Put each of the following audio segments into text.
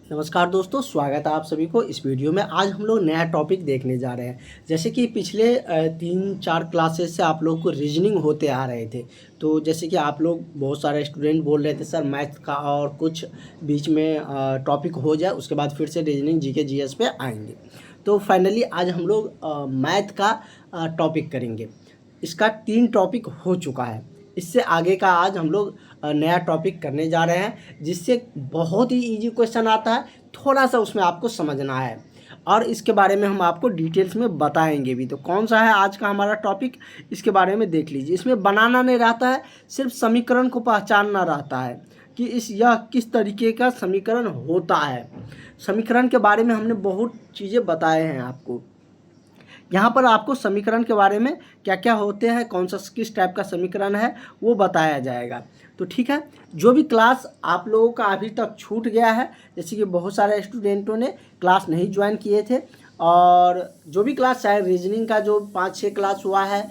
नमस्कार दोस्तों, स्वागत है आप सभी को इस वीडियो में। आज हम लोग नया टॉपिक देखने जा रहे हैं। जैसे कि पिछले 3-4 क्लासेस से आप लोगों को रीजनिंग होते आ रहे थे। तो जैसे कि आप लोग बहुत सारे स्टूडेंट बोल रहे थे सर मैथ का और कुछ बीच में टॉपिक हो जाए, उसके बाद फिर से रीजनिंग जीके जीएस पे आएंगे। तो फाइनली आज हम लोग मैथ का टॉपिक करेंगे। इसका 3 टॉपिक हो चुका है। इससे आगे का आज हम लोग नया टॉपिक करने जा रहे हैं, जिससे बहुत ही इजी क्वेश्चन आता है, थोड़ा सा उसमें आपको समझना है और इसके बारे में हम आपको डिटेल्स में बताएंगे भी। तो कौन सा है आज का हमारा टॉपिक, इसके बारे में देख लीजिए। इसमें बनाना नहीं रहता है, सिर्फ समीकरण को पहचानना रहता है कि यह किस तरीके का समीकरण होता है। समीकरण के बारे में हमने बहुत चीज़ें बताए हैं आपको। यहाँ पर आपको समीकरण के बारे में क्या क्या होते हैं, कौन सा किस टाइप का समीकरण है, वो बताया जाएगा। तो ठीक है, जो भी क्लास आप लोगों का अभी तक छूट गया है, जैसे कि बहुत सारे स्टूडेंटों ने क्लास नहीं ज्वाइन किए थे, और जो भी क्लास चाहे रीजनिंग का जो 5-6 क्लास हुआ है,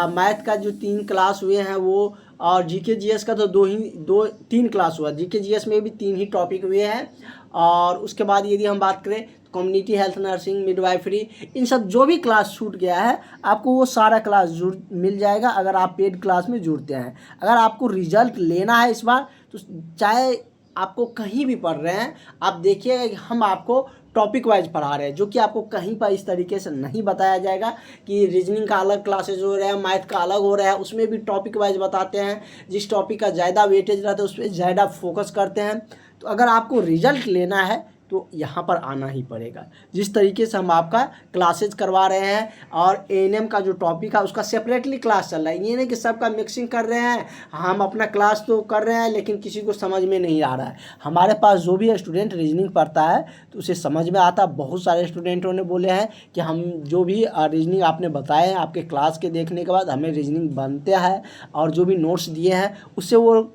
मैथ का जो 3 क्लास हुए हैं वो, और जीके जीएस का तो 2-3 क्लास हुआ। जीके जीएस में भी 3 ही टॉपिक हुए हैं। और उसके बाद यदि हम बात करें कम्युनिटी हेल्थ नर्सिंग, मिडवाइफरी, इन सब जो भी क्लास छूट गया है आपको वो सारा क्लास मिल जाएगा अगर आप पेड क्लास में जुड़ते हैं। अगर आपको रिजल्ट लेना है इस बार, तो चाहे आपको कहीं भी पढ़ रहे हैं, आप देखिएगा कि हम आपको टॉपिक वाइज पढ़ा रहे हैं, जो कि आपको कहीं पर इस तरीके से नहीं बताया जाएगा कि रीजनिंग का अलग क्लासेज हो रहा है, मैथ का अलग हो रहा है। उसमें भी टॉपिक वाइज बताते हैं, जिस टॉपिक का ज़्यादा वेटेज रहता है उस पर ज़्यादा फोकस करते हैं। तो अगर आपको रिजल्ट लेना है तो यहाँ पर आना ही पड़ेगा। जिस तरीके से हम आपका क्लासेज करवा रहे हैं, और एएनएम का जो टॉपिक है उसका सेपरेटली क्लास चल रहा है। ये नहीं कि सबका मिक्सिंग कर रहे हैं, हम अपना क्लास तो कर रहे हैं लेकिन किसी को समझ में नहीं आ रहा है। हमारे पास जो भी स्टूडेंट रीजनिंग पढ़ता है तो उसे समझ में आता। बहुत सारे स्टूडेंटों ने बोले हैं कि हम जो भी रीजनिंग आपने बताए हैं, आपके क्लास के देखने के बाद हमें रीजनिंग बनते हैं, और जो भी नोट्स दिए हैं उससे वो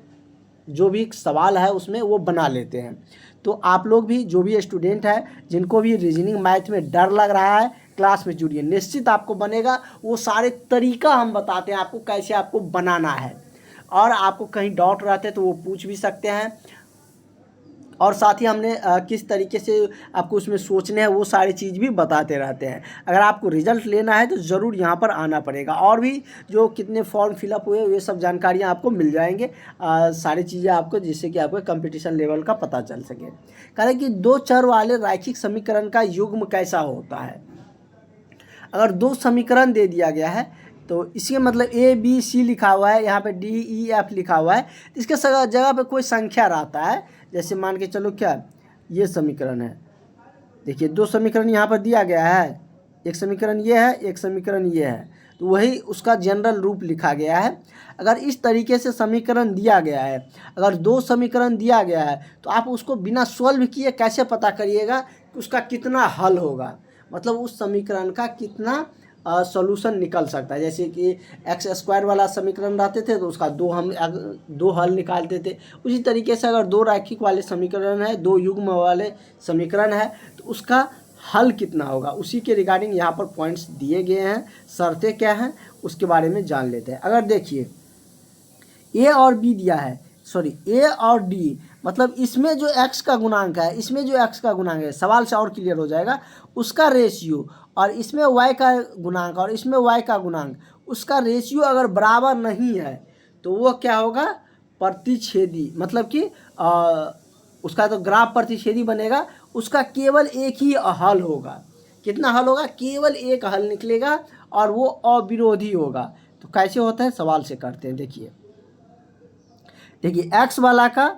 जो भी सवाल है उसमें वो बना लेते हैं। तो आप लोग भी जो भी स्टूडेंट है, जिनको भी रीजनिंग मैथ में डर लग रहा है, क्लास में जुड़िए, निश्चित आपको बनेगा। वो सारे तरीका हम बताते हैं आपको कैसे आपको बनाना है, और आपको कहीं डाउट रहते तो वो पूछ भी सकते हैं। और साथ ही हमने किस तरीके से आपको उसमें सोचने हैं वो सारी चीज़ भी बताते रहते हैं। अगर आपको रिजल्ट लेना है तो ज़रूर यहाँ पर आना पड़ेगा। और भी जो कितने फॉर्म फिलअप हुए ये सब जानकारियाँ आपको मिल जाएंगे, सारी चीज़ें आपको, जिससे कि आपको कंपटीशन लेवल का पता चल सके। कहें कि 2 चर वाले रैखिक समीकरण का युग्म कैसा होता है। अगर 2 समीकरण दे दिया गया है तो इसके मतलब ए बी सी लिखा हुआ है, यहाँ पे डी ई एफ लिखा हुआ है, तो इसके जगह पे कोई संख्या रहता है। जैसे मान के चलो क्या ये समीकरण है, देखिए 2 समीकरण यहाँ पर दिया गया है, एक समीकरण ये है, एक समीकरण ये है, तो वही उसका जनरल रूप लिखा गया है। अगर इस तरीके से समीकरण दिया गया है, अगर 2 समीकरण दिया गया है, तो आप उसको बिना सॉल्व किए कैसे पता करिएगा कि उसका कितना हल होगा, मतलब उस समीकरण का कितना सॉल्यूशन निकल सकता है। जैसे कि x² वाला समीकरण रहते थे तो उसका 2 हल निकालते थे। उसी तरीके से अगर 2 रैखिक वाले समीकरण है, 2 युग्म वाले समीकरण है, तो उसका हल कितना होगा, उसी के रिगार्डिंग यहाँ पर पॉइंट्स दिए गए हैं। शर्तें क्या हैं उसके बारे में जान लेते हैं। अगर देखिए ए और बी दिया है, सॉरी ए और डी, मतलब इसमें जो x का गुणांक है, इसमें जो x का गुणांक है, सवाल से और क्लियर हो जाएगा, उसका रेशियो, और इसमें y का गुणांक और इसमें y का गुणांक, उसका रेशियो अगर बराबर नहीं है तो वो क्या होगा, प्रतिच्छेदी। मतलब कि उसका तो ग्राफ प्रतिच्छेदी बनेगा, उसका केवल एक ही हल होगा। कितना हल होगा, केवल एक हल निकलेगा, और वो अविरोधी होगा। तो कैसे होता है, सवाल से करते हैं। देखिए x वाला का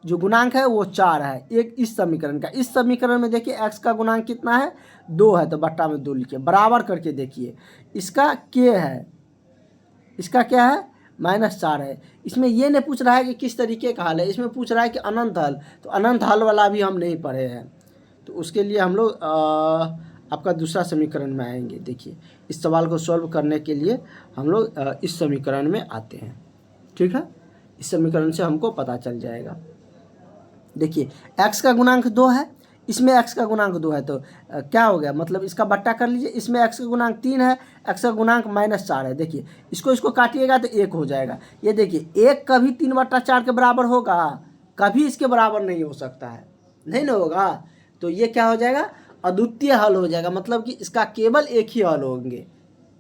जो गुणांक है वो 4 है, एक इस समीकरण का। इस समीकरण में देखिए x का गुणांक कितना है, 2 है, तो बट्टा में 2 लिखिए। बराबर करके देखिए, इसका k है, इसका क्या है, -4 है। इसमें ये नहीं पूछ रहा है कि किस तरीके का हल है, इसमें पूछ रहा है कि अनंत हल। तो अनंत हल वाला भी हम नहीं पढ़े हैं, तो उसके लिए हम लोग आपका दूसरा समीकरण में आएंगे। देखिए इस सवाल को सॉल्व करने के लिए हम लोग इस समीकरण में आते हैं। ठीक है, इस समीकरण से हमको पता चल जाएगा। देखिए x का गुणांक 2 है, इसमें x का गुणांक 2 है, तो क्या हो गया, मतलब इसका बट्टा कर लीजिए। इसमें x का गुणांक 3 है, x का गुणांक -4 है। देखिए इसको काटिएगा तो 1 हो जाएगा। ये देखिए 1 कभी 3/4 के बराबर होगा, कभी इसके बराबर नहीं हो सकता है। नहीं ना होगा। तो ये क्या हो जाएगा, अद्वितीय हल हो जाएगा, मतलब कि इसका केवल एक ही हल होंगे।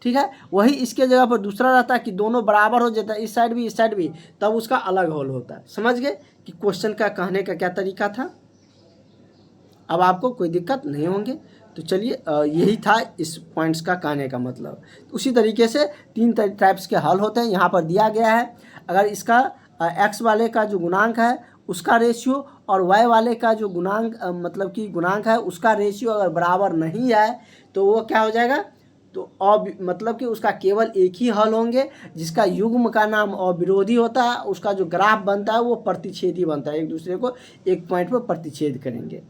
ठीक है, वही इसके जगह पर दूसरा रहता है कि दोनों बराबर हो जाता है, इस साइड भी इस साइड भी, तब उसका अलग हल होता है। समझ गए कि क्वेश्चन का कहने का क्या तरीका था। अब आपको कोई दिक्कत नहीं होंगे। तो चलिए यही था इस पॉइंट्स का कहने का मतलब। उसी तरीके से 3 टाइप्स के हल होते हैं, यहाँ पर दिया गया है। अगर इसका एक्स वाले का जो गुणांक है उसका रेशियो और वाई वाले का जो गुणांक मतलब कि गुणांक है उसका रेशियो अगर बराबर नहीं है तो वो क्या हो जाएगा, तो मतलब कि उसका केवल एक ही हल होंगे, जिसका युग्म का नाम अविरोधी होता है। उसका जो ग्राफ बनता है वो प्रतिच्छेदी बनता है, एक दूसरे को एक पॉइंट पर प्रतिच्छेद करेंगे।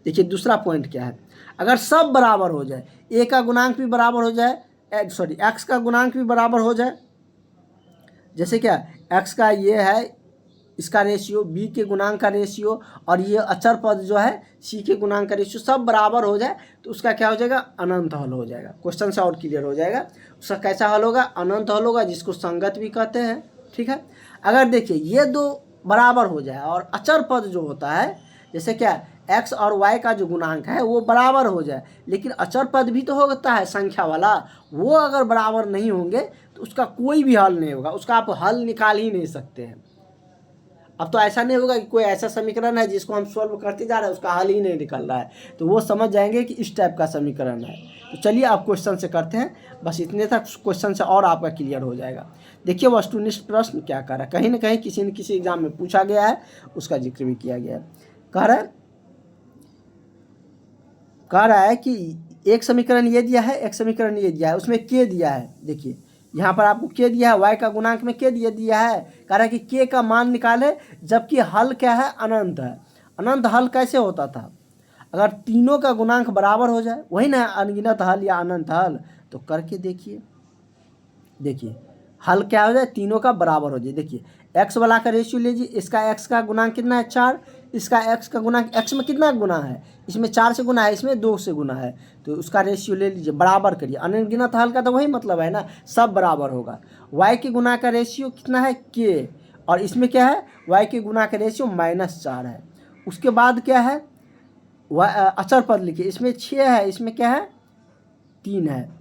देखिए दूसरा पॉइंट क्या है, अगर सब बराबर हो जाए, ए का गुणांक भी बराबर हो जाए, एक्स का गुणांक भी बराबर हो जाए, जैसे क्या एक्स का ये है इसका रेशियो, बी के गुणांक का रेशियो और ये अचर पद जो है सी के गुणांक का रेशियो सब बराबर हो जाए, तो उसका क्या हो जाएगा, अनंत हल हो जाएगा। क्वेश्चन से और क्लियर हो जाएगा। उसका कैसा हल होगा, अनंत हल होगा, जिसको संगत भी कहते हैं। ठीक है, अगर देखिए ये दो बराबर हो जाए और अचर पद जो होता है, जैसे क्या एक्स और वाई का जो गुणांक है वो बराबर हो जाए, लेकिन अचर पद भी तो होता है संख्या वाला, वो अगर बराबर नहीं होंगे तो उसका कोई भी हल नहीं होगा, उसका आप हल निकाल ही नहीं सकते हैं। अब तो ऐसा नहीं होगा कि कोई ऐसा समीकरण है जिसको हम सॉल्व करते जा रहे हैं उसका हल ही नहीं निकल रहा है, तो वो समझ जाएंगे कि इस टाइप का समीकरण है। तो चलिए आप क्वेश्चन से करते हैं, बस इतने तक क्वेश्चन से और आपका क्लियर हो जाएगा। देखिए वस्तुनिष्ठ प्रश्न क्या कर रहा है, कहीं ना कहीं किसी न किसी एग्जाम में पूछा गया है, उसका जिक्र भी किया गया है। कह रहा है कि एक समीकरण ये दिया है, एक समीकरण ये दिया है, उसमें के दिया है। देखिए यहाँ पर आपको के दिया है, वाई का गुणांक में के दिया है। कह रहा है कि के का मान निकाले, जबकि हल क्या है, अनंत है। अनंत हल कैसे होता था, अगर तीनों का गुणांक बराबर हो जाए, वही ना अनगिनत हल या अनंत हल। तो करके देखिए, देखिए हल क्या हो जाए, तीनों का बराबर हो जाए। देखिए एक्स वाला का रेशियो लीजिए, इसका एक्स का गुणांक कितना है, 4, इसका एक्स का गुणांक, एक्स में कितना गुना है, इसमें 4 से गुना है, इसमें 2 से गुना है, तो उसका रेशियो ले लीजिए, बराबर करिए। अनगिनत हल का तो वही मतलब है ना, सब बराबर होगा। वाई के गुना का रेशियो कितना है, के, और इसमें क्या है, वाई के गुना का रेशियो -4 है। उसके बाद क्या है, अचर पद लिखिए, इसमें 6 है, इसमें क्या है, 3 है।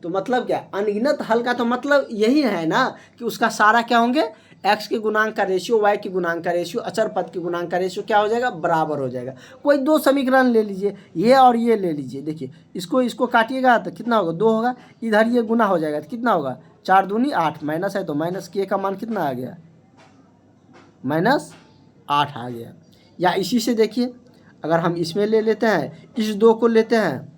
तो मतलब क्या, अनगिनत हल का तो मतलब यही है ना कि उसका सारा क्या होंगे, एक्स के गुणांक का रेशियो, वाई के गुणांक का रेशियो, अचर पद के गुणांक का रेशियो क्या हो जाएगा, बराबर हो जाएगा। कोई 2 समीकरण ले लीजिए, ये और ये ले लीजिए। देखिए इसको काटिएगा तो कितना होगा, 2 होगा, इधर ये गुना हो जाएगा तो कितना होगा, 4 दूनी 8, माइनस है तो माइनस के का मान कितना आ गया, -8 आ गया। या इसी से देखिए, अगर हम इसमें ले लेते हैं, इस 2 को लेते हैं,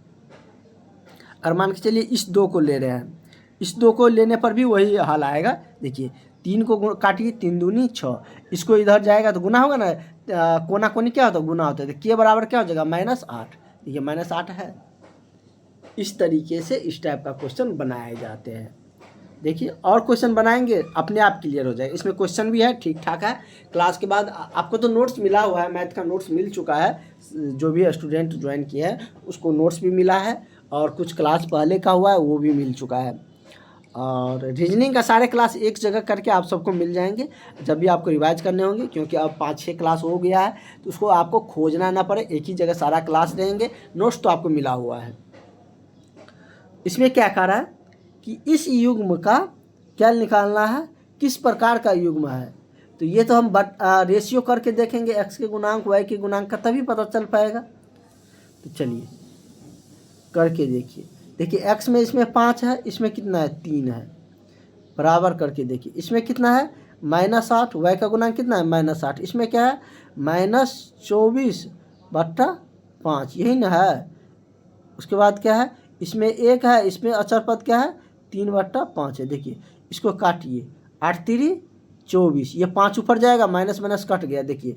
और मान के चलिए इस 2 को ले रहे हैं, इस 2 को लेने पर भी वही हल आएगा। देखिए 3 को काटिए, 3 दूनी 6, इसको इधर जाएगा तो गुना होगा ना, कोना कोनी क्या होता है, गुना होता है, तो के बराबर क्या हो जाएगा, -8। देखिए -8 है। इस तरीके से इस टाइप का क्वेश्चन बनाए जाते हैं। देखिए और क्वेश्चन बनाएंगे, अपने आप क्लियर हो जाएगा। इसमें क्वेश्चन भी है, ठीक ठाक है। क्लास के बाद आपको तो नोट्स मिला हुआ है, मैथ का नोट्स मिल चुका है, जो भी स्टूडेंट ज्वाइन किए हैं उसको नोट्स भी मिला है, और कुछ क्लास पहले का हुआ है वो भी मिल चुका है। और रीजनिंग का सारे क्लास एक जगह करके आप सबको मिल जाएंगे, जब भी आपको रिवाइज करने होंगे, क्योंकि अब 5-6 क्लास हो गया है, तो उसको आपको खोजना ना पड़े, एक ही जगह सारा क्लास रहेंगे। नोट्स तो आपको मिला हुआ है। इसमें क्या कह रहा है कि इस युग्म का क्या निकालना है, किस प्रकार का युग्म है। तो ये तो हम रेशियो करके देखेंगे, एक्स के गुणांक वाई के गुणांक का, तभी पता चल पाएगा। तो चलिए करके देखिए। देखिए एक्स में इसमें 5 है, इसमें कितना है, 3 है, बराबर करके देखिए। इसमें कितना है, -8, वाई का गुणांक कितना है, -8, इसमें क्या है, -24/5, यही ना है। उसके बाद क्या है, इसमें 1 है, इसमें अचर पद क्या है, 3/5 है। देखिए इसको काटिए, 8 3 24, ये 5 ऊपर जाएगा, माइनस माइनस कट गया। देखिए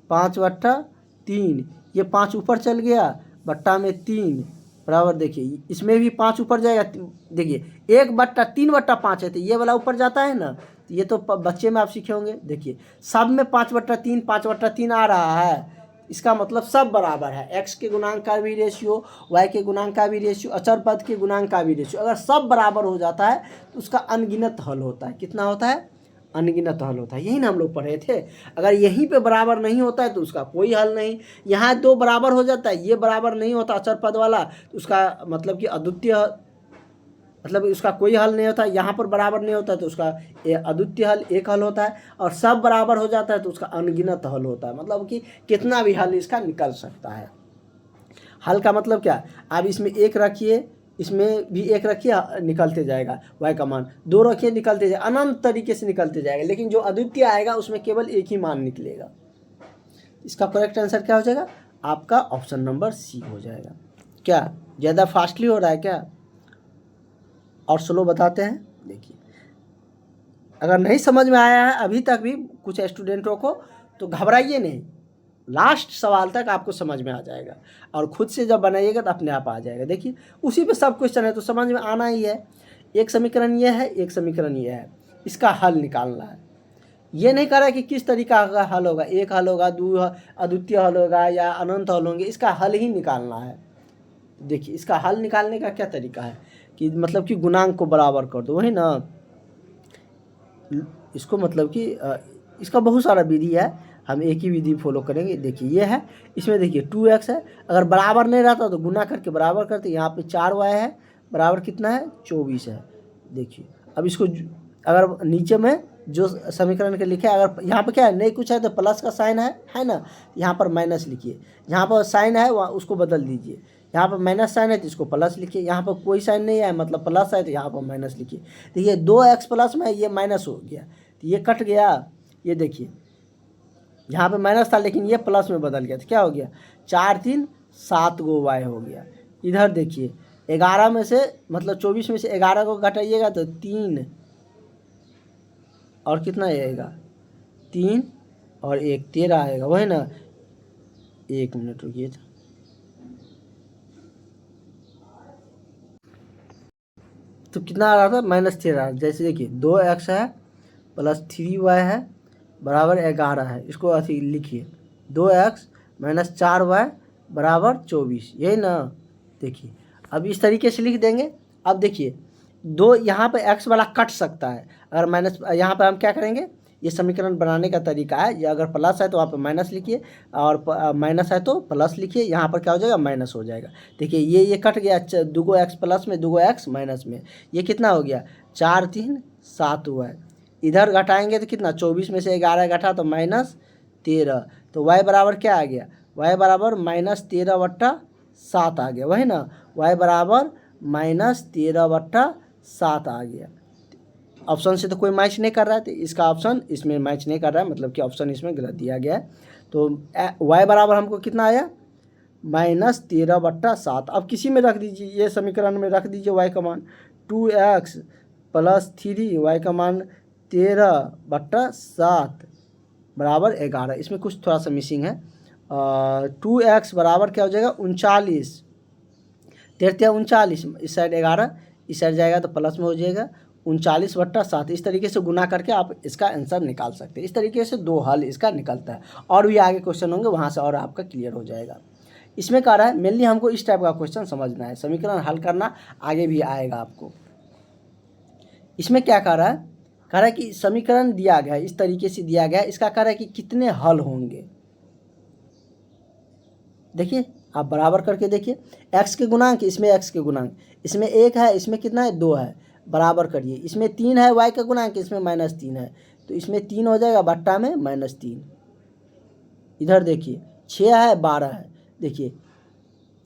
5/3, ये 5 ऊपर चल गया, बट्टा में 3 बराबर। देखिए इसमें भी 5 ऊपर जाएगा, देखिए 1/3/5 है, तो ये वाला ऊपर जाता है ना, तो ये तो बच्चे में आप सीखे होंगे। देखिए सब में 5/3 5/3 आ रहा है, इसका मतलब सब बराबर है। एक्स के गुणांक का भी रेशियो, वाई के गुणांक का भी रेशियो, अचर पद के गुणांक का भी रेशियो, अगर सब बराबर हो जाता है तो उसका अनगिनत हल होता है। कितना होता है, अनगिनत हल होता है। यही ना हम लोग पढ़े थे। अगर यहीं पे बराबर नहीं होता है तो उसका कोई हल नहीं। यहाँ दो बराबर हो जाता है, ये बराबर नहीं होता अचर पद वाला, तो उसका मतलब कि अद्वितीय, मतलब उसका कोई हल नहीं होता। यहाँ पर बराबर नहीं होता है तो उसका अद्वितीय हल एक हल होता है, और सब बराबर हो जाता है तो उसका अनगिनत हल होता है। मतलब कि कितना भी हल इसका निकल सकता है। हल का मतलब क्या, आप इसमें एक रखिए, इसमें भी एक रखिए, निकलते जाएगा y का मान, दो रखिए निकलते जाएगा, अनंत तरीके से निकलते जाएगा, लेकिन जो अद्वितीय आएगा उसमें केवल एक ही मान निकलेगा। इसका करेक्ट आंसर क्या हो जाएगा, आपका ऑप्शन नंबर सी हो जाएगा। क्या ज़्यादा फास्टली हो रहा है क्या, और स्लो बताते हैं। देखिए, अगर नहीं समझ में आया है अभी तक भी कुछ स्टूडेंटों को, तो घबराइए नहीं, लास्ट सवाल तक आपको समझ में आ जाएगा, और खुद से जब बनाइएगा तो अपने आप आ जाएगा। देखिए, उसी पे सब क्वेश्चन है तो समझ में आना ही है। एक समीकरण ये है, एक समीकरण ये है, इसका हल निकालना है। ये नहीं कह रहा है कि किस तरीका का हल होगा, एक हल होगा, दो अद्वितीय हल होगा या अनंत हल होंगे, इसका हल ही निकालना है। देखिए, इसका हल निकालने का क्या तरीका है कि मतलब कि गुणांक को बराबर कर दो, वही ना। इसको मतलब कि इसका बहुत सारा विधि है, हम एक ही विधि फॉलो करेंगे। देखिए, ये है, इसमें देखिए 2x है, अगर बराबर नहीं रहता तो गुना करके बराबर करते। यहाँ पे 4y है, बराबर कितना है, 24 है। देखिए, अब इसको अगर नीचे में जो समीकरण के लिखे, अगर यहाँ पर क्या है, नहीं कुछ है तो प्लस का साइन है ना, यहाँ पर माइनस लिखिए। यहाँ पर साइन है वहाँ उसको बदल दीजिए, यहाँ पर माइनस साइन है तो इसको प्लस लिखिए, यहाँ पर कोई साइन नहीं है मतलब प्लस है तो यहाँ पर माइनस लिखिए। देखिए, 2x प्लस में ये माइनस हो गया तो ये कट गया। ये देखिए, यहाँ पे माइनस था लेकिन ये प्लस में बदल गया तो क्या हो गया, 4 3 7 गो y हो गया। इधर देखिए, 11 में से मतलब 24 में से 11 को घटाइएगा तो 3 और कितना आएगा, 3 और 1 13 आएगा, वही ना। 1 मिनट रुकिए, तो कितना आ रहा था, -13। जैसे देखिए, 2x है प्लस 3y है बराबर 11 है, इसको ऐसे लिखिए, 2x - 4y बराबर 24, यही ना। देखिए, अब इस तरीके से लिख देंगे। अब देखिए, दो यहाँ पे x वाला कट सकता है, अगर माइनस, यहाँ पर हम क्या करेंगे, ये समीकरण बनाने का तरीका है, ये अगर प्लस है तो वहाँ पर माइनस लिखिए, और माइनस है तो प्लस लिखिए, यहाँ पर क्या हो जाएगा, माइनस हो जाएगा। देखिए, ये कट गया, 2x प्लस में 2x माइनस में, ये कितना हो गया, 4 3 7 हुआ है। इधर घटाएंगे तो कितना, 24 में से 11 घटा तो -13, तो y बराबर क्या आ गया, y बराबर -13/7 आ गया, वही ना। y बराबर -13/7 आ गया। ऑप्शन से तो कोई मैच नहीं कर रहा है, तो इसका ऑप्शन इसमें मैच नहीं कर रहा है, मतलब कि ऑप्शन इसमें गलत दिया गया है। तो y बराबर हमको कितना आया, -13/7। अब किसी में रख दीजिए, ये समीकरण में रख दीजिए y का मान 2x प्लस 3 y का मान 13/7 बराबर 11। इसमें कुछ थोड़ा सा मिसिंग है। 2x बराबर क्या हो जाएगा, 39, 39, इस साइड 11, इस साइड जाएगा तो प्लस में हो जाएगा, 39/7। इस तरीके से गुना करके आप इसका आंसर निकाल सकते हैं। इस तरीके से दो हल इसका निकलता है, और भी आगे क्वेश्चन होंगे वहाँ से और आपका क्लियर हो जाएगा। इसमें कह रहा है मेनली हमको इस टाइप का क्वेश्चन समझना है, समीकरण हल करना आगे भी आएगा आपको। इसमें क्या कह रहा है, कह रहा है कि समीकरण दिया गया है, इस तरीके से दिया गया है, इसका कह रहा है कि कितने हल होंगे। देखिए, आप बराबर करके देखिए, x के गुणांक, इसमें x के गुणांक, इसमें 1 है, इसमें कितना है, 2 है, बराबर करिए। इसमें 3 है y का गुणांक, इसमें -3 है, तो इसमें 3 हो जाएगा, बट्टा में -3। इधर देखिए, 6 है 12 है, देखिए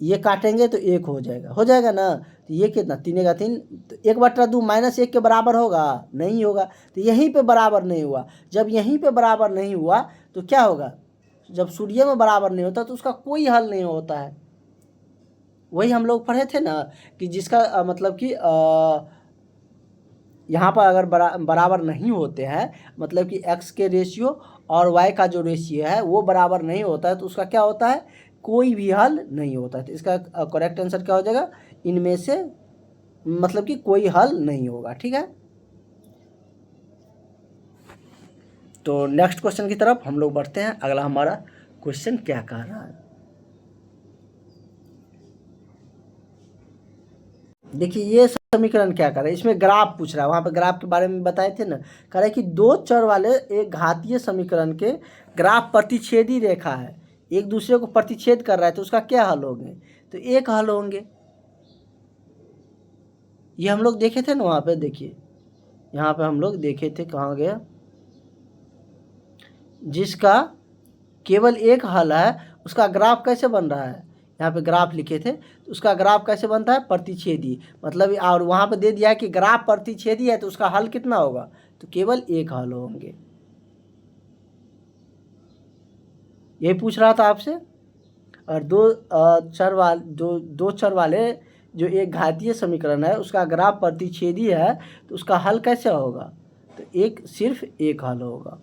ये काटेंगे तो 1 हो जाएगा ना। तो ये कितना, 3 का 3, तो 1/2 -1 के बराबर होगा, नहीं होगा। तो यहीं पे बराबर नहीं हुआ। जब यहीं पे बराबर नहीं हुआ तो क्या होगा, जब सूर्य में बराबर नहीं होता तो उसका कोई हल नहीं होता है। वही हम लोग पढ़े थे ना कि जिसका मतलब कि यहाँ पर अगर बराबर नहीं होते हैं, मतलब कि x के रेशियो और y का जो रेशियो है वो बराबर नहीं होता है, तो उसका क्या होता है, कोई भी हल नहीं होता है। तो इसका करेक्ट आंसर क्या हो जाएगा, इनमें से मतलब कि कोई हल नहीं होगा। ठीक है, तो नेक्स्ट क्वेश्चन की तरफ हम लोग बढ़ते हैं। अगला हमारा क्वेश्चन क्या कह रहा है, देखिए, ये समीकरण क्या कर रहा है, इसमें ग्राफ पूछ रहा है। वहाँ पे ग्राफ के बारे में बताए थे ना, कह रहा है कि दो चर वाले एक घातीय समीकरण के ग्राफ प्रतिच्छेदी रेखा है, एक दूसरे को प्रतिच्छेद कर रहा है, तो उसका क्या हल होंगे, तो एक हल होंगे। ये हम लोग देखे थे ना वहाँ पे, देखिए यहाँ पे हम लोग देखे थे, कहाँ गया, जिसका केवल एक हल है उसका ग्राफ कैसे बन रहा है, यहाँ पे ग्राफ लिखे थे, तो उसका ग्राफ कैसे बनता है, प्रतिच्छेदी। मतलब और वहाँ पे दे दिया है कि ग्राफ प्रतिच्छेदी है तो उसका हल कितना होगा, तो केवल एक हल होंगे। यही पूछ रहा था आपसे। और दो चर वाले जो एक घातीय समीकरण है उसका ग्राफ प्रतिच्छेदी है तो उसका हल कैसे होगा, तो सिर्फ एक हल होगा।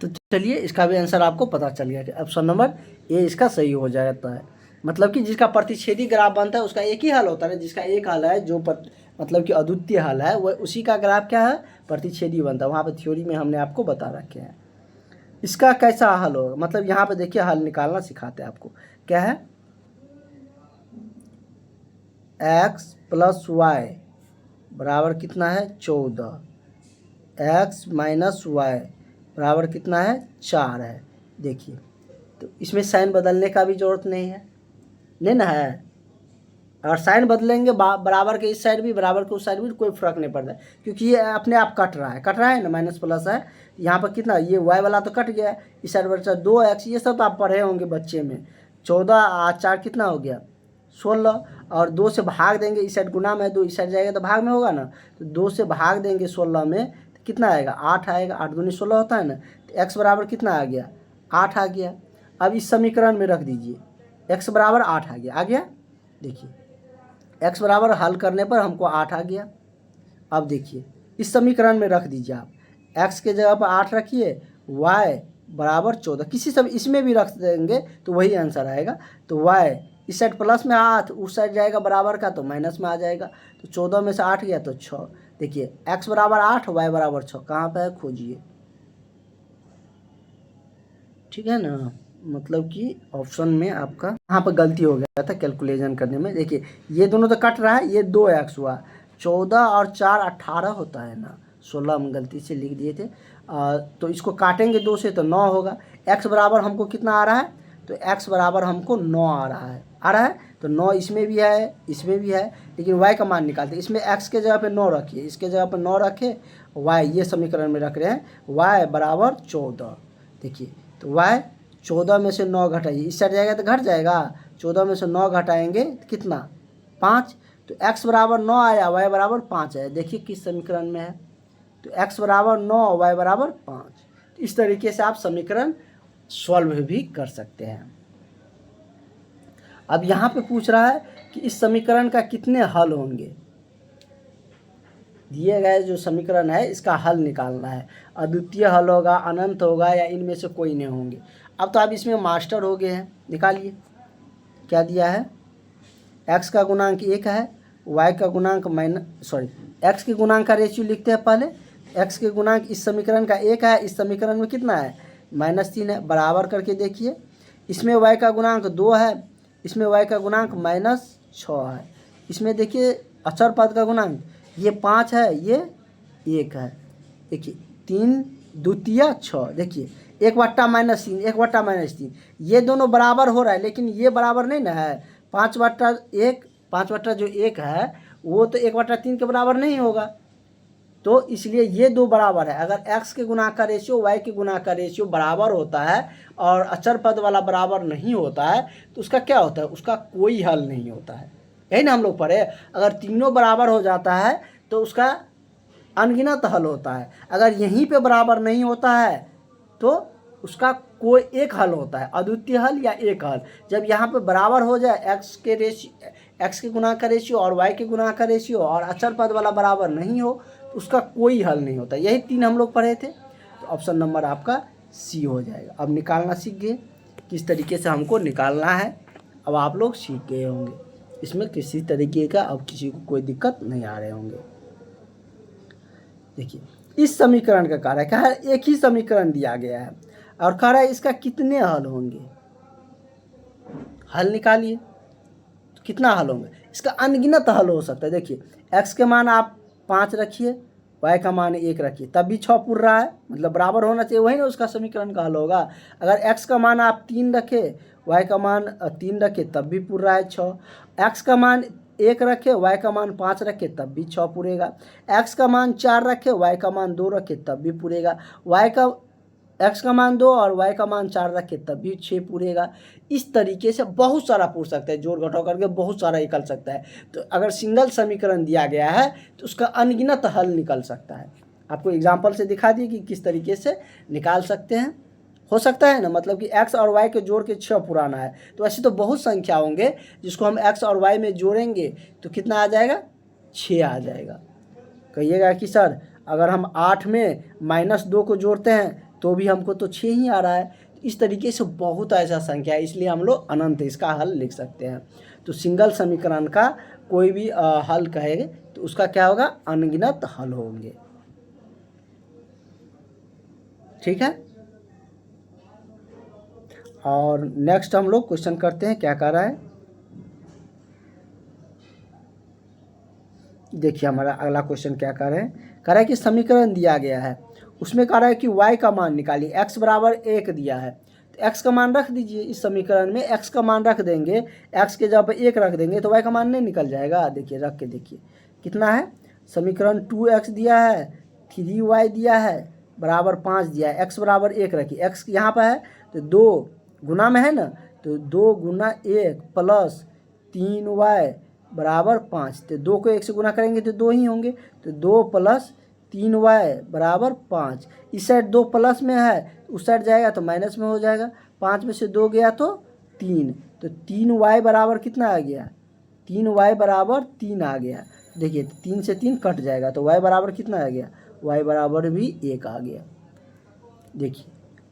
तो चलिए इसका भी आंसर आपको पता चल गया कि ऑप्शन नंबर ए इसका सही हो जाता है। मतलब कि जिसका प्रतिच्छेदी ग्राफ बनता है उसका एक ही हल होता है, जिसका एक हल है जो मतलब कि अद्वितीय हल है वह उसी का ग्राफ क्या है, प्रतिच्छेदी बनता है। वहाँ पर थ्योरी में हमने आपको बता रखे हैं। इसका कैसा हल होगा, मतलब यहाँ पे देखिए हल निकालना सिखाते हैं आपको। क्या है, x प्लस वाई बराबर कितना है 14, x माइनस वाई बराबर कितना है 4 है। देखिए तो इसमें साइन बदलने का भी ज़रूरत नहीं है, नहीं ना है। अगर साइन बदलेंगे बराबर के इस साइड भी बराबर के उस साइड भी कोई फर्क नहीं पड़ता है, क्योंकि ये अपने आप कट रहा है ना, माइनस प्लस है। यहाँ पर कितना, ये y वाला तो कट गया, इस साइड बचा 2x, ये सब तो आप पढ़े होंगे बच्चे में। 14 और 4 कितना हो गया 16, और 2 से भाग देंगे, इस साइड गुना में 2 इस साइड जाएगा तो भाग में होगा ना, तो 2 से भाग देंगे 16 में तो कितना आएगा 8 आएगा, 8 दूनी 16 होता है ना, तो x बराबर कितना आ गया 8 आ गया। अब इस समीकरण में रख दीजिए, x बराबर 8 आ गया। देखिए x बराबर हल करने पर हमको 8 आ गया। अब देखिए इस समीकरण में रख दीजिए आप, x के जगह पर 8 रखिए, y बराबर 14, किसी सब इसमें भी रख देंगे तो वही आंसर आएगा। तो y इस साइड प्लस में 8, उस साइड जाएगा बराबर का तो माइनस में आ जाएगा, तो 14 में से 8 गया तो 6। देखिए x बराबर 8, y बराबर 6, कहाँ पर है खोजिए, ठीक है ना। मतलब कि ऑप्शन में आपका यहाँ पर गलती हो गया था कैलकुलेशन करने में। देखिए ये दोनों तो कट रहा है, ये 2x हुआ, 14 और 4 18 होता है ना, 16 हम गलती से लिख दिए थे। तो इसको काटेंगे 2 से तो 9 होगा। x बराबर हमको कितना आ रहा है, तो x बराबर हमको 9 आ रहा है, तो 9 इसमें भी है इसमें भी है, लेकिन y का मान निकालते हैं। इसमें x के जगह पे 9 रखिए, इसके जगह पे 9 रखे, y ये समीकरण में रख रहे हैं, y बराबर 14। देखिए तो y 14 में से 9 घटाइए, इस साइड जाएगा तो घट जाएगा, 14 में से 9 घटाएंगे तो कितना 5, तो x बराबर 9 आया, y बराबर 5 है। देखिए किस समीकरण में है, तो x बराबर 9 y बराबर 5। तो इस तरीके से आप समीकरण सॉल्व भी कर सकते हैं। अब यहाँ पे पूछ रहा है कि इस समीकरण का कितने हल होंगे, दिए गए जो समीकरण है इसका हल निकालना है, अद्वितीय हल होगा, अनंत होगा, या इनमें से कोई नहीं होंगे। अब तो आप इसमें मास्टर हो गए हैं, निकालिए क्या दिया है, x का गुणांक 1 है, y का गुणांक x के गुणांक का रेशियो लिखते हैं पहले। x के गुणांक इस समीकरण का 1 है, इस समीकरण में कितना है -3 है, बराबर करके देखिए। इसमें y का गुणांक 2 है, इसमें y का गुणांक -6 है। इसमें देखिए अचर पद का गुणांक ये 5 है, ये 1 है। देखिए 3 द्वितीय 6, देखिए 1/-3 1/-3, ये दोनों बराबर हो रहा है, लेकिन ये बराबर नहीं ना है। 5/1 5 जो 1 है वो तो 1/3 के बराबर नहीं होगा, तो इसलिए ये दो बराबर है। अगर x के गुणा का रेशियो y के गुणा का रेशियो बराबर होता है और अचर पद वाला बराबर नहीं होता है तो उसका क्या होता है, उसका कोई हल नहीं होता है। यही ना हम लोग पढ़े, अगर तीनों बराबर हो जाता है तो उसका अनगिनत हल होता है, अगर यहीं पे बराबर नहीं होता है तो उसका कोई एक हल होता है, अद्वितीय हल या एक हल। जब यहाँ पे बराबर हो जाए x के गुणा का रेशियो और y के गुणा का रेशियो और अचर पद वाला बराबर नहीं हो तो उसका कोई हल नहीं होता। यही 3 हम लोग पढ़े थे, तो ऑप्शन नंबर आपका सी हो जाएगा। अब निकालना सीख गए किस तरीके से हमको निकालना है, अब आप लोग सीख गए होंगे, इसमें किसी तरीके का अब किसी को कोई दिक्कत नहीं आ रहे होंगे। देखिए इस समीकरण का कार्य क्या है, एक ही समीकरण दिया गया है और कह रहा है इसका कितने हल होंगे, हल निकालिए। तो कितना हल होंगे, इसका अनगिनत हल हो सकता है। देखिए x के मान आप 5 रखिए, y का मान 1 रखिए, तब भी 6 पुर रहा है, मतलब बराबर होना चाहिए, वही ना उसका समीकरण का हल होगा। अगर x का मान आप 3 रखें, y का मान 3 रखें, तब भी पुर रहा है 6। x का मान 1 रखे, y का मान 5 रखे, तब भी 6 पुरेगा। x का मान 4 रखे, y का मान 2 रखे, तब भी पुरेगा। x का मान 2 और y का मान 4 रखे, तब भी 6 पुरेगा। इस तरीके से बहुत सारा पूछ सकता है, जोड़ घटाव करके बहुत सारा निकल सकता है। तो अगर सिंगल समीकरण दिया गया है तो उसका अनगिनत हल निकल सकता है। आपको एग्जाम्पल से दिखा दिए कि किस तरीके से निकाल सकते हैं। हो सकता है ना, मतलब कि x और y के जोड़ के 6 पुराना है, तो ऐसे तो बहुत संख्या होंगे जिसको हम x और y में जोड़ेंगे तो कितना आ जाएगा, 6 आ जाएगा। कहिएगा कि सर अगर हम 8 में -2 को जोड़ते हैं तो भी हमको तो 6 ही आ रहा है। इस तरीके से बहुत ऐसा संख्या है, इसलिए हम लोग अनंत इसका हल लिख सकते हैं। तो सिंगल समीकरण का कोई भी हल कहेंगे तो उसका क्या होगा, अनगिनत हल होंगे। ठीक है, और नेक्स्ट हम लोग क्वेश्चन करते हैं, क्या कह रहा है। देखिए हमारा अगला क्वेश्चन क्या कह रहे हैं, कह रहा है कि समीकरण दिया गया है, उसमें कह रहा है कि y का मान निकालिए, x बराबर 1 दिया है, तो x का मान रख दीजिए। इस समीकरण में x का मान रख देंगे, x के जगह पर 1 रख देंगे तो y का मान नहीं निकल जाएगा। देखिए रख के देखिए कितना है, समीकरण 2x दिया है, 3y दिया है, बराबर 5 दिया है, x बराबर 1 रखिए, x यहाँ पर है तो 2 गुना में है ना, तो 2 गुना 1 प्लस 3y बराबर 5, तो 2 को 1 से गुना करेंगे तो 2 ही होंगे, तो 2 प्लस 3y बराबर 5। इस साइड 2 प्लस में है, उस साइड जाएगा तो माइनस में हो जाएगा, 5 में से 2 गया तो 3, तो 3y बराबर कितना आ गया, 3y बराबर 3 आ गया। देखिए 3 से 3 कट जाएगा तो y बराबर कितना आ गया, y बराबर भी 1 आ गया। देखिए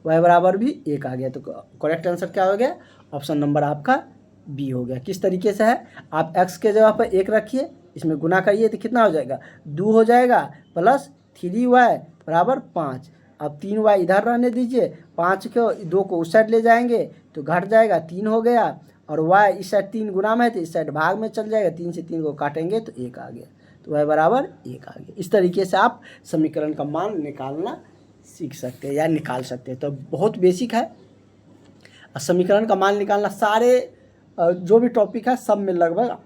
y बराबर भी 1 आ गया, तो करेक्ट आंसर क्या हो गया, ऑप्शन नंबर आपका बी हो गया। किस तरीके से है, आप x के जगह पर 1 रखिए, इसमें गुना करिए तो कितना हो जाएगा, 2 हो जाएगा, प्लस 3y बराबर 5। अब 3y इधर रहने दीजिए, 5 को 2 को उस साइड ले जाएंगे तो घट जाएगा, 3 हो गया, और y इस साइड 3 गुना में है तो इस साइड भाग में चल जाएगा, 3 से 3 को काटेंगे तो 1 आ गया, तो y बराबर 1 आ गया। इस तरीके से आप समीकरण का मान निकालना सीख सकते हैं या निकाल सकते हैं। तो बहुत बेसिक है, समीकरण का मान निकालना सारे जो भी टॉपिक है सब में लगभग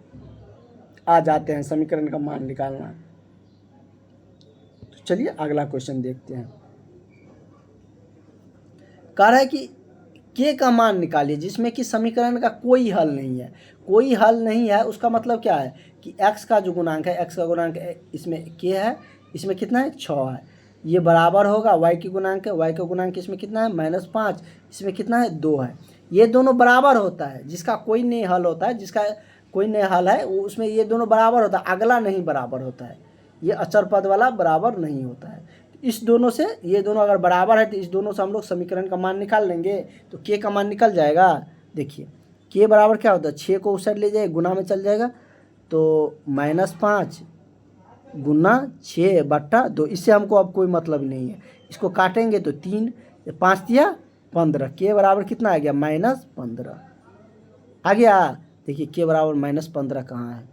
आ जाते हैं, समीकरण का मान निकालना। तो चलिए अगला क्वेश्चन देखते हैं। कह रहा है कि k का मान निकालिए जिसमें कि समीकरण का कोई हल नहीं है। कोई हल नहीं है उसका मतलब क्या है कि x का जो गुणांक है, x का गुणांक इसमें k है, इसमें कितना है 6 है, ये बराबर होगा y की गुणांक है, y का गुणांक इसमें कितना है -5, इसमें कितना है 2 है, ये दोनों बराबर होता है। जिसका कोई नहीं हल होता है, जिसका कोई नहीं हल है वो उसमें ये दोनों बराबर होता है, अगला नहीं बराबर होता है, ये अचर पद वाला बराबर नहीं होता है। इस दोनों से ये दोनों अगर बराबर है तो इस दोनों से हम लोग समीकरण का मान निकाल लेंगे तो k का मान निकल जाएगा। देखिए k बराबर क्या होता है, 6 को उस साइड ले जाए गुना में चल जाएगा, तो -5 गुना 6/2, इससे हमको अब कोई मतलब नहीं है, इसको काटेंगे तो 3, 5 दिया 15, k बराबर कितना आ गया -15 आ गया। देखिए k बराबर -15 कहाँ है,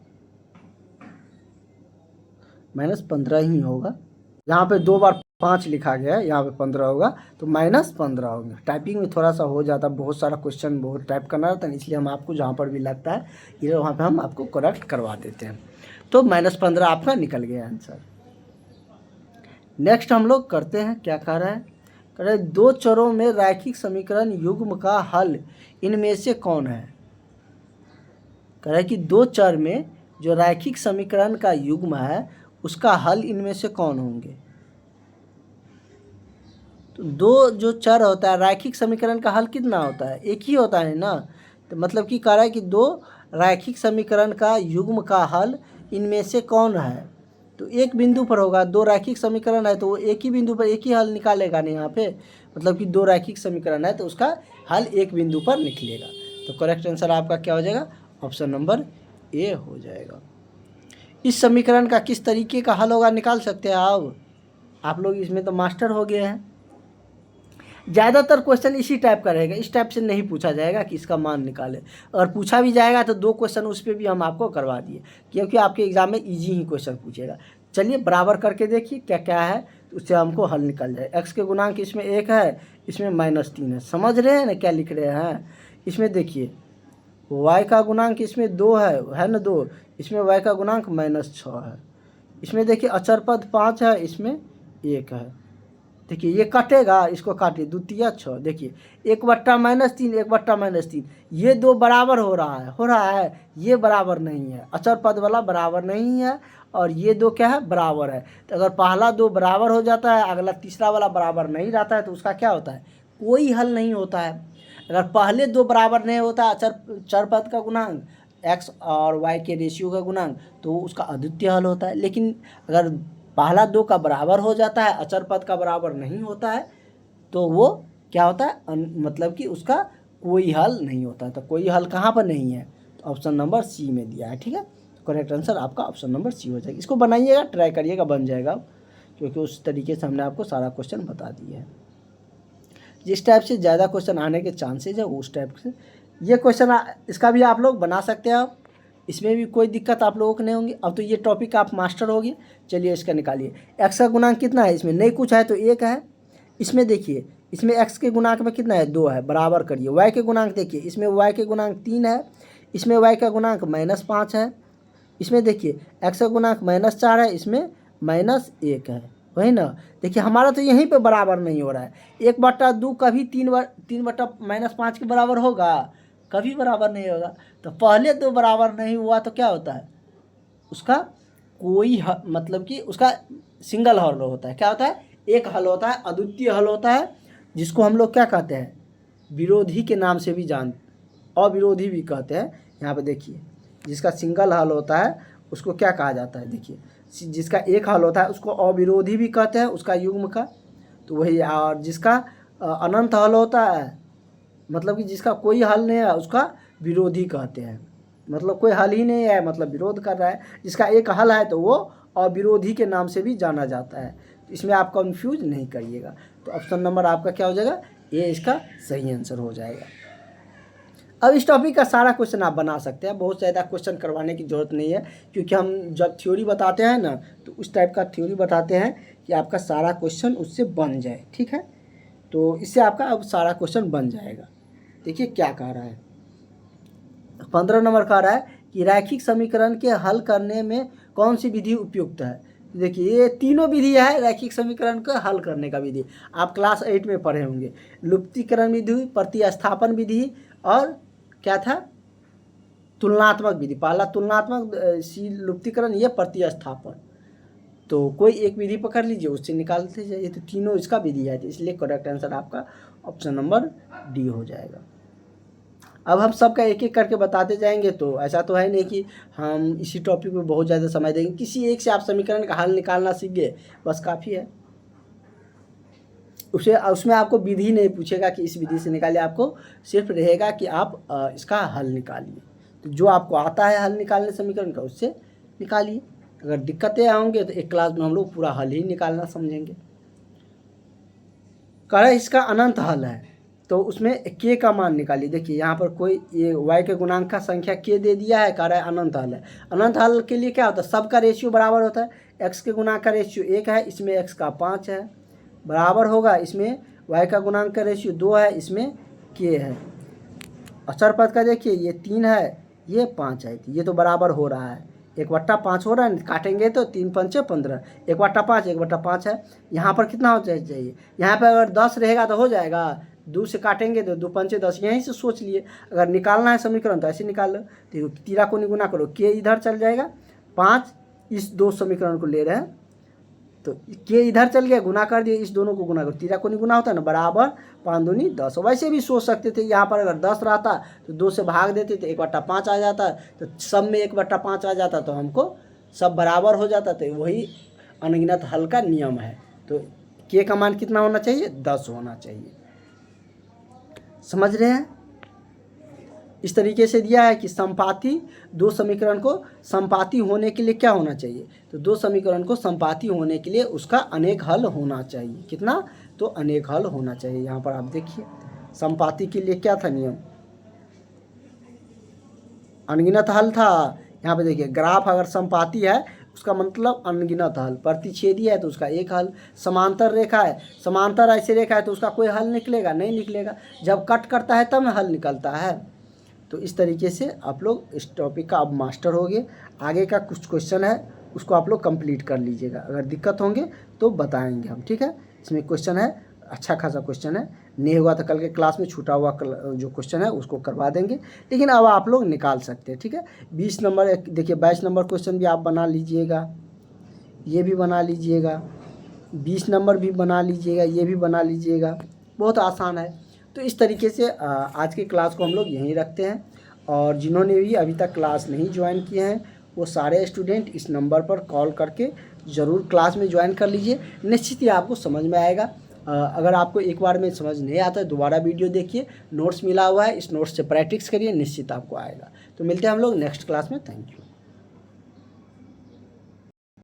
-15 ही होगा, यहाँ पे 2 बार 5 लिखा गया है, यहाँ पे 15 होगा तो -15 होगा। टाइपिंग में थोड़ा सा हो जाता, बहुत सारा क्वेश्चन बहुत टाइप करना रहता है, इसलिए हम आपको जहाँ पर भी लगता है ये वहाँ पे हम आपको करेक्ट करवा देते हैं। तो -15 आपका निकल गया आंसर। नेक्स्ट हम लोग करते हैं, क्या कह रहा है, कह रहे 2 चरों में रैखिक समीकरण युग्म का हल इनमें से कौन है। कह रहा है कि 2 चर में जो रैखिक समीकरण का युग्म है उसका हल इनमें से कौन होंगे। तो 2 जो चर होता है, रैखिक समीकरण का हल कितना होता है, एक ही होता है ना, तो मतलब कि कह रहा है कि 2 रैखिक समीकरण का युग्म का हल इनमें से कौन है। तो एक बिंदु पर होगा, 2 रैखिक समीकरण है तो वो एक ही बिंदु पर एक ही हल निकालेगा ना, यहाँ पे मतलब कि 2 रैखिक समीकरण है तो उसका हल एक बिंदु पर निकलेगा। तो करेक्ट आंसर आपका क्या हो जाएगा, ऑप्शन नंबर ए हो जाएगा। इस समीकरण का किस तरीके का हल होगा निकाल सकते हैं आप लोग, इसमें तो मास्टर हो गए हैं। ज़्यादातर क्वेश्चन इसी टाइप का रहेगा, इस टाइप से नहीं पूछा जाएगा कि इसका मान निकाले। और पूछा भी जाएगा तो 2 क्वेश्चन उस पर भी हम आपको करवा दिए, क्योंकि आपके एग्जाम में इजी ही क्वेश्चन पूछेगा। चलिए बराबर करके देखिए क्या क्या है, तो उससे हमको हल निकल जाए। एक्स के गुणांक इसमें 1 है, इसमें -3 है। समझ रहे हैं ना क्या लिख रहे हैं? इसमें देखिए y का गुणांक इसमें 2 है ना 2, इसमें y का गुणांक -6 है। इसमें देखिए अचर पद 5 है, इसमें 1 है। देखिए ये कटेगा, इसको काटिए, द्वितीय 6। देखिए 1/-3, 1/-3, ये 2 बराबर हो रहा है, ये बराबर नहीं है, अचर पद वाला बराबर नहीं है, और ये 2 क्या है, बराबर है। तो अगर पहला 2 बराबर हो जाता है, अगला तीसरा वाला बराबर नहीं रहता है, तो उसका क्या होता है, कोई हल नहीं होता है। अगर पहले 2 बराबर नहीं होता चर पद का गुणांक, x और y के रेशियो का गुणांक, तो उसका अद्वितीय हल होता है। लेकिन अगर पहला 2 का बराबर हो जाता है, अचर पद का बराबर नहीं होता है, तो वो क्या होता है, मतलब कि उसका कोई हल नहीं होता है। तो कोई हल कहाँ पर नहीं है, तो ऑप्शन नंबर सी में दिया है। ठीक है, तो करेक्ट आंसर आपका ऑप्शन नंबर सी हो जाएगा। इसको बनाइएगा, ट्राई करिएगा, बन जाएगा, क्योंकि उस तरीके से हमने आपको सारा क्वेश्चन बता दिया है। जिस टाइप से ज़्यादा क्वेश्चन आने के चांसेज है उस टाइप से ये क्वेश्चन इसका भी आप लोग बना सकते हैं। इसमें भी कोई दिक्कत आप लोगों को नहीं होंगी। अब तो ये टॉपिक आप मास्टर होगी। चलिए इसका निकालिए। एक्स का गुणांक कितना है, इसमें नहीं कुछ है तो 1 है। इसमें देखिए, इसमें एक्स के गुणांक में कितना है, 2 है, बराबर करिए। वाई के गुणांक देखिए, इसमें वाई के गुणांक 3 है, इसमें वाई का गुणांक -5 है। इसमें देखिए एक्स का गुणांक -4 है, इसमें -1 है, वही ना। देखिए हमारा तो यहीं पे बराबर नहीं हो रहा है। 1/2 कभी 3/-5 के बराबर होगा, कभी बराबर नहीं होगा। तो पहले 2 बराबर नहीं हुआ तो क्या होता है, उसका कोई मतलब कि उसका सिंगल हल होता है। क्या होता है, एक हल होता है, अद्वितीय हल होता है, जिसको हम लोग क्या कहते हैं, विरोधी के नाम से भी अविरोधी भी कहते हैं। यहाँ पे देखिए, जिसका सिंगल हल होता है उसको क्या कहा जाता है, देखिए जिसका एक हल होता है उसको अविरोधी भी कहते हैं, उसका युग्म का। तो वही, और जिसका अनंत हल होता है, मतलब कि जिसका कोई हल नहीं है, उसका विरोधी कहते हैं। मतलब कोई हल ही नहीं है, मतलब विरोध कर रहा है। जिसका एक हल है तो वो अविरोधी के नाम से भी जाना जाता है। तो इसमें आप कंफ्यूज नहीं करिएगा। तो ऑप्शन नंबर आपका क्या हो जाएगा, ये इसका सही आंसर हो जाएगा। अब इस टॉपिक का सारा क्वेश्चन आप बना सकते हैं, बहुत ज़्यादा क्वेश्चन करवाने की ज़रूरत नहीं है, क्योंकि हम जब थ्योरी बताते हैं ना, तो उस टाइप का थ्योरी बताते हैं कि आपका सारा क्वेश्चन उससे बन जाए। ठीक है, तो इससे आपका अब सारा क्वेश्चन बन जाएगा। देखिए क्या कह रहा है, 15 नंबर कह रहा है कि रैखिक समीकरण के हल करने में कौन सी विधि उपयुक्त है। देखिए ये तीनों विधि है रैखिक समीकरण को हल करने का विधि, आप क्लास 8 में पढ़े होंगे। लुप्तीकरण विधि, प्रतिस्थापन विधि, और क्या था, तुलनात्मक विधि। पहला तुलनात्मक, लुप्तीकरण, ये प्रतिस्थापन। तो कोई एक विधि पकड़ लीजिए, उससे निकालते जाइए। तो तीनों इसका विधि है, तो इसलिए करेक्ट आंसर आपका ऑप्शन नंबर डी हो जाएगा। अब हम सबका एक एक करके बताते जाएंगे, तो ऐसा तो है नहीं कि हम इसी टॉपिक में बहुत ज़्यादा समय देंगे। किसी एक से आप समीकरण का हल निकालना सीख गए, बस काफ़ी है। उसमें आपको विधि नहीं पूछेगा कि इस विधि से निकालिए, आपको सिर्फ रहेगा कि आप इसका हल निकालिए। तो जो आपको आता है हल निकालने समीकरण का, उससे निकालिए। अगर दिक्कतें होंगे तो एक क्लास में हम लोग पूरा हल ही निकालना समझेंगे। कह रहा है इसका अनंत हल है, तो उसमें k का मान निकालिए। देखिए यहाँ पर कोई ये y के गुणांक का संख्या k दे दिया है, कह रहा है अनंत हल है। अनंत हल के लिए क्या होता है, सबका रेशियो बराबर होता है। x के गुणांक का रेशियो 1 है, इसमें x का 5 है, बराबर होगा। इसमें y का गुणांक का रेशियो 2 है, इसमें k है। अचर पद का देखिए, ये 3 है, ये 5 है, ये तो बराबर हो रहा है। 1/5 हो रहा है, काटेंगे तो 3 पंचे 15, 1/5 1/5 है। यहाँ पर कितना हो चाहिए, यहाँ पर अगर 10 रहेगा तो हो जाएगा, 2 से काटेंगे तो 2 पंचे 10, यहीं से सोच लिए। अगर निकालना है समीकरण तो ऐसे निकाल लो। देखो तीरा को निगुना करो, के इधर चल जाएगा, 5 इस 2 समीकरण को ले रहे हैं, तो के इधर चल गया, गुना कर दिए, इस दोनों को गुना करो, तीरा को निगुना होता है ना, बराबर 5 दूनी 10। वैसे भी सोच सकते थे, यहाँ पर अगर 10 रहता तो 2 से भाग देते तो 1/5 आ जाता, तो सब में 1/5 आ जाता, तो हमको सब बराबर हो जाता। तो वही अनगिनत हल का नियम है। तो के का मान कितना होना चाहिए, 10 होना चाहिए। समझ रहे हैं, इस तरीके से दिया है कि संपाती 2 समीकरण को संपाती होने के लिए क्या होना चाहिए, तो 2 समीकरण को संपाती होने के लिए उसका अनेक हल होना चाहिए। कितना, तो अनेक हल होना चाहिए। यहाँ पर आप देखिए संपाति के लिए क्या था नियम, अनगिनत हल था। यहाँ पे देखिए ग्राफ अगर संपाती है उसका मतलब अनगिनत हल, प्रतिच्छेदी है तो उसका एक हल, समांतर रेखा है, समांतर ऐसी रेखा है तो उसका कोई हल निकलेगा नहीं निकलेगा, जब कट करता है तब हल निकलता है। तो इस तरीके से आप लोग इस टॉपिक का अब मास्टर हो गए। आगे का कुछ क्वेश्चन है उसको आप लोग कंप्लीट कर लीजिएगा, अगर दिक्कत होंगे तो बताएंगे हम, ठीक है। इसमें क्वेश्चन है, अच्छा खासा क्वेश्चन है, नहीं हुआ तो कल के क्लास में छूटा हुआ जो क्वेश्चन है उसको करवा देंगे, लेकिन अब आप लोग निकाल सकते हैं, ठीक है। 20 नंबर देखिए 22 नंबर क्वेश्चन भी आप बना लीजिएगा, ये भी बना लीजिएगा, 20 नंबर भी बना लीजिएगा, ये भी बना लीजिएगा, बहुत आसान है। तो इस तरीके से आज की क्लास को हम लोग यहीं रखते हैं, और जिन्होंने भी अभी तक क्लास नहीं ज्वाइन किए हैं वो सारे स्टूडेंट इस नंबर पर कॉल करके ज़रूर क्लास में ज्वाइन कर लीजिए, निश्चित ही आपको समझ में आएगा। अगर आपको एक बार में समझ नहीं आता है दोबारा वीडियो देखिए, नोट्स मिला हुआ है, इस नोट्स से प्रैक्टिस करिए, निश्चित आपको आएगा। तो मिलते हैं हम लोग नेक्स्ट क्लास में, थैंक यू।